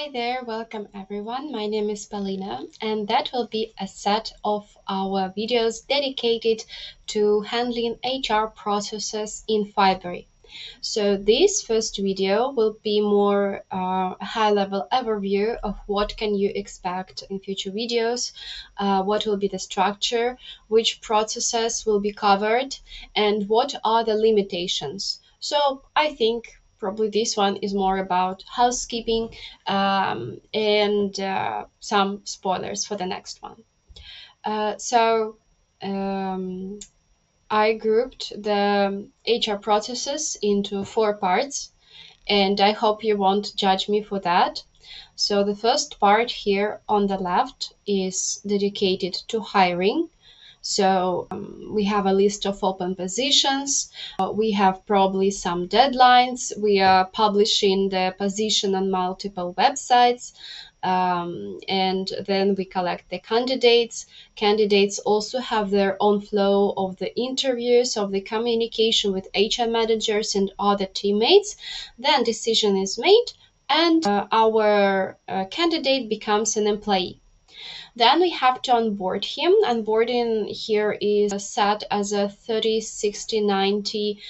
Hi there, welcome everyone. My name is Polina, and that will be a set of our videos dedicated to handling HR processes in Fibery. So this first video will be more a high-level overview of what can you expect in future videos, what will be the structure, which processes will be covered, and what are the limitations. So I think probably this one is more about housekeeping and some spoilers for the next one. So I grouped the HR processes into 4 parts, and I hope you won't judge me for that. So the first part here on the left is dedicated to hiring. So we have a list of open positions. We have probably some deadlines. We are publishing the position on multiple websites. And then we collect the candidates. Candidates also have their own flow of the interviews, of the communication with HR managers and other teammates. Then decision is made, and our candidate becomes an employee. Then we have to onboard him. Onboarding here is set as a 30, 60, 90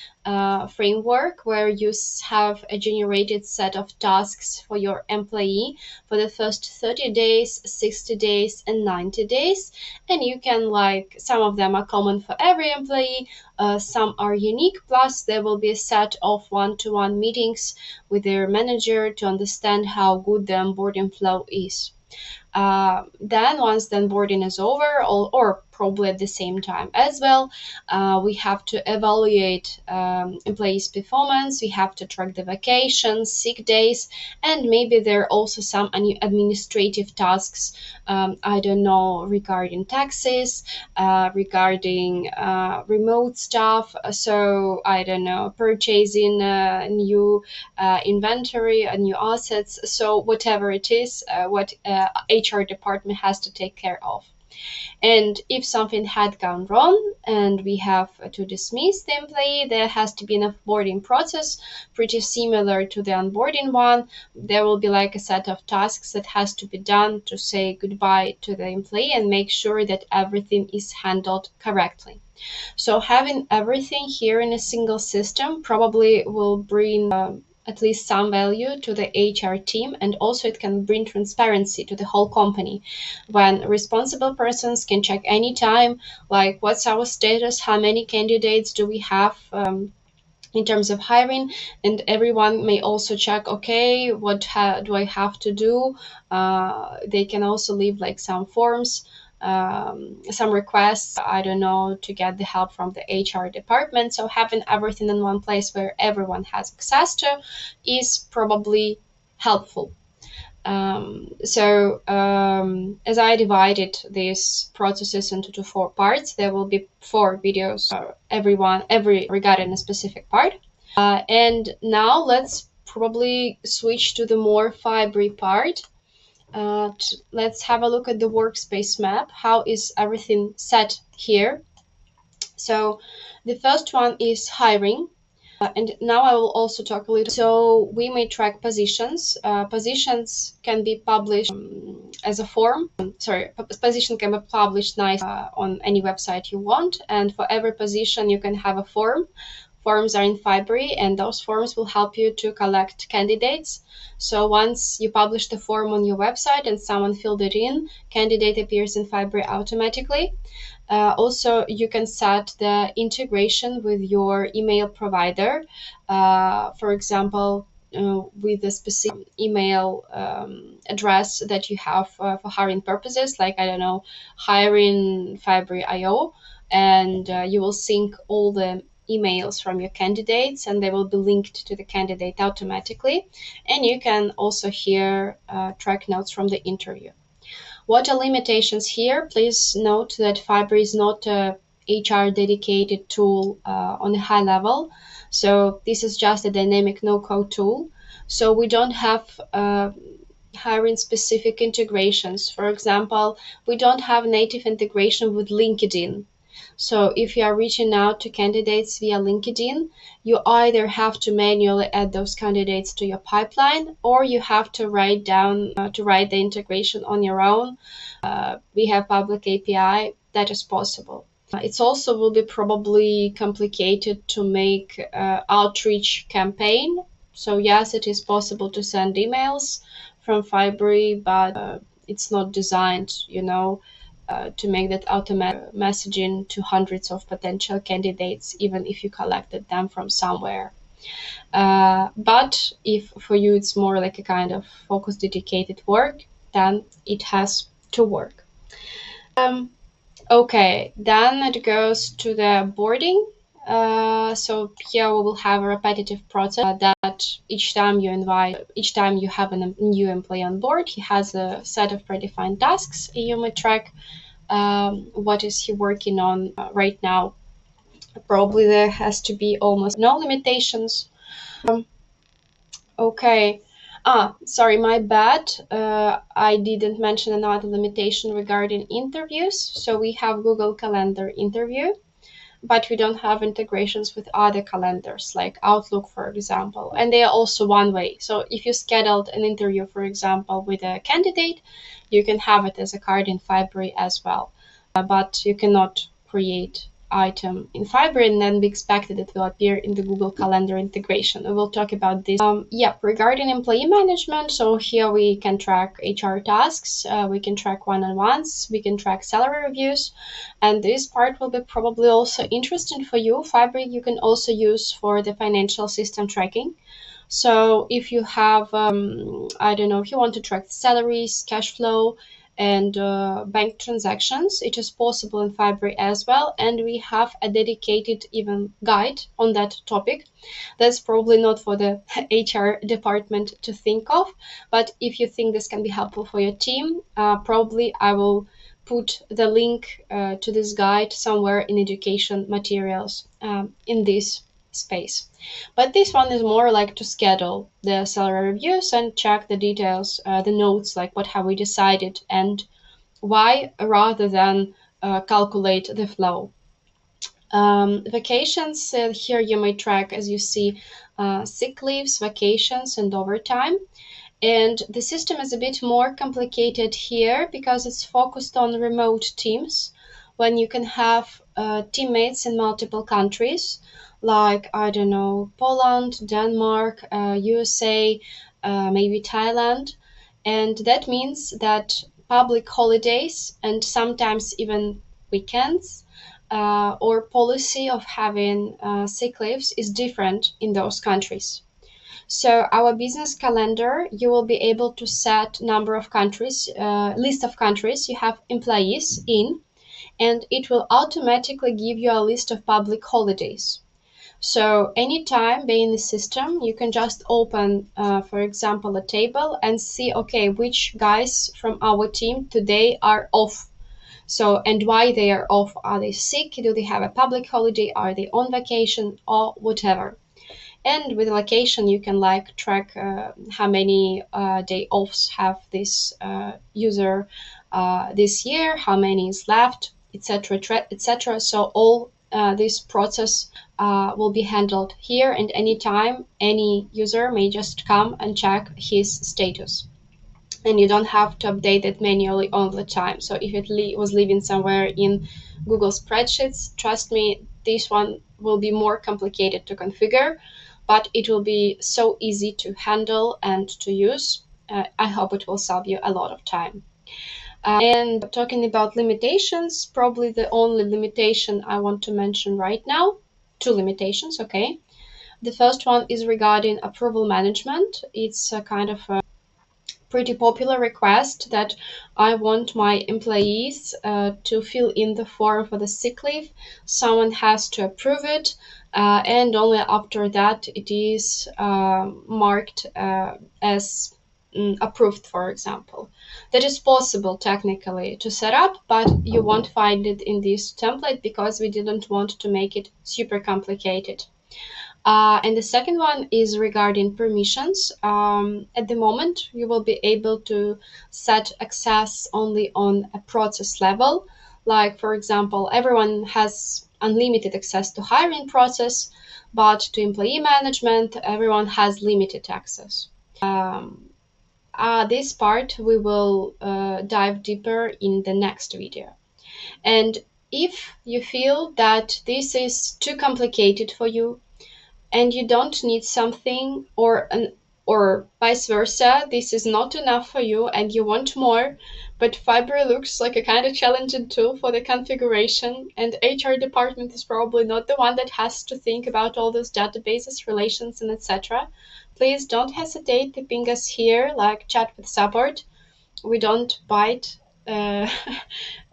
framework where you have a generated set of tasks for your employee for the first 30 days, 60 days, and 90 days. And you can some of them are common for every employee, some are unique, plus there will be a set of one-to-one meetings with their manager to understand how good the onboarding flow is. Then once the onboarding is over, or probably at the same time as well, we have to evaluate employees' performance. We have to track the vacations, sick days, and maybe there are also some administrative tasks, I don't know, regarding taxes, regarding remote stuff. So I don't know, purchasing new inventory, new assets. So whatever it is, what HR department has to take care of. And if something had gone wrong and we have to dismiss the employee, there has to be an offboarding process pretty similar to the onboarding one. There will be a set of tasks that has to be done to say goodbye to the employee and make sure that everything is handled correctly. So having everything here in a single system probably will bring at least some value to the HR team, and also it can bring transparency to the whole company when responsible persons can check anytime, what's our status, how many candidates do we have in terms of hiring, and everyone may also check, okay, what do I have to do. They can also leave some forms, some requests, I don't know, to get the help from the HR department. So having everything in one place where everyone has access to is probably helpful. As I divided these processes into 4 parts, there will be 4 videos regarding a specific part. And now let's probably switch to the more Fibery part. Let's have a look at the Workspace Map. How is everything set here? So the first one is hiring. And now I will also talk a little. So we may track positions. Positions can be published as a form. Position can be published on any website you want. And for every position, you can have a form. Forms are in Fibery, and those forms will help you to collect candidates. So once you publish the form on your website and someone filled it in, candidate appears in Fibery automatically. Also, you can set the integration with your email provider. For example, with a specific email address that you have for hiring purposes, I don't know, hiring Fibery.io, and you will sync all the emails from your candidates, and they will be linked to the candidate automatically. And you can also here track notes from the interview. What are limitations here? Please note that Fibery is not a HR dedicated tool on a high level. So this is just a dynamic no-code tool. So we don't have hiring specific integrations. For example, we don't have native integration with LinkedIn. So if you are reaching out to candidates via LinkedIn, you either have to manually add those candidates to your pipeline, or you have to write the integration on your own. We have public API that is possible. It's also will be probably complicated to make outreach campaign. So yes, it is possible to send emails from Fibery, but it's not designed, to make that automatic messaging to hundreds of potential candidates, even if you collected them from somewhere. But if for you it's more like a kind of focused, dedicated work, then it has to work. Okay, then it goes to the boarding. So here we will have a repetitive process that each time you have a new employee on board, he has a set of predefined tasks. You may track what is he working on right now. Probably there has to be almost no limitations. Okay. Sorry, my bad. I didn't mention another limitation regarding interviews. So we have Google Calendar interview, but we don't have integrations with other calendars like Outlook, for example. And they are also one way. So if you scheduled an interview, for example, with a candidate, you can have it as a card in Fibery as well. But you cannot create item in Fibery and then be expected it will appear in the Google Calendar integration. We will talk about this. Regarding employee management, so here we can track HR tasks, we can track one-on-ones, we can track salary reviews, and this part will be probably also interesting for you. Fibery you can also use for the financial system tracking. So if you have, I don't know, if you want to track salaries, cash flow, and bank transactions, it is possible in Fibery as well. And we have a dedicated even guide on that topic. That's probably not for the HR department to think of, but if you think this can be helpful for your team, probably I will put the link to this guide somewhere in education materials in this space. But this one is more like to schedule the salary reviews and check the details, the notes, like what have we decided and why, rather than calculate the flow. Vacations, here you may track, as you see, sick leaves, vacations, and overtime. And the system is a bit more complicated here because it's focused on remote teams, when you can have teammates in multiple countries, like, I don't know, Poland, Denmark, USA, maybe Thailand. And that means that public holidays and sometimes even weekends or policy of having sick leaves is different in those countries. So our business calendar, you will be able to set number of countries, list of countries you have employees in, and it will automatically give you a list of public holidays. So anytime being in the system, you can just open, for example, a table and see, okay, which guys from our team today are off. So, and why they are off. Are they sick? Do they have a public holiday? Are they on vacation or whatever? And with vacation, you can like track how many day offs have this user this year, how many is left, etc., etc. So all this process will be handled here, and anytime any user may just come and check his status. And you don't have to update it manually all the time. So if it was living somewhere in Google spreadsheets, trust me, this one will be more complicated to configure, but it will be so easy to handle and to use. I hope it will save you a lot of time. And talking about limitations, probably the only limitation I want to mention right now, two limitations, okay. The first one is regarding approval management. It's a kind of a pretty popular request that I want my employees to fill in the form for the sick leave. Someone has to approve it, and only after that it is marked as approved, for example. That is possible technically to set up, but you won't find it in this template because we didn't want to make it super complicated. And the second one is regarding permissions. At the moment, you will be able to set access only on a process level, Like, for example, everyone has unlimited access to hiring process, but to employee management, everyone has limited access. This part we will dive deeper in the next video. And if you feel that this is too complicated for you and you don't need something, or vice versa, this is not enough for you and you want more, but Fibery looks like a kind of challenging tool for the configuration, and HR department is probably not the one that has to think about all those databases, relations, and etc. Please don't hesitate to ping us here, like chat with support. We don't bite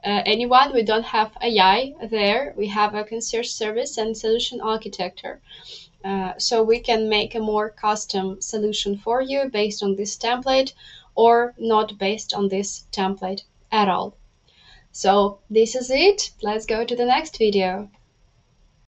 anyone. We don't have AI there. We have a concierge service and solution architecture. So we can make a more custom solution for you based on this template, or not based on this template at all. So this is it. Let's go to the next video.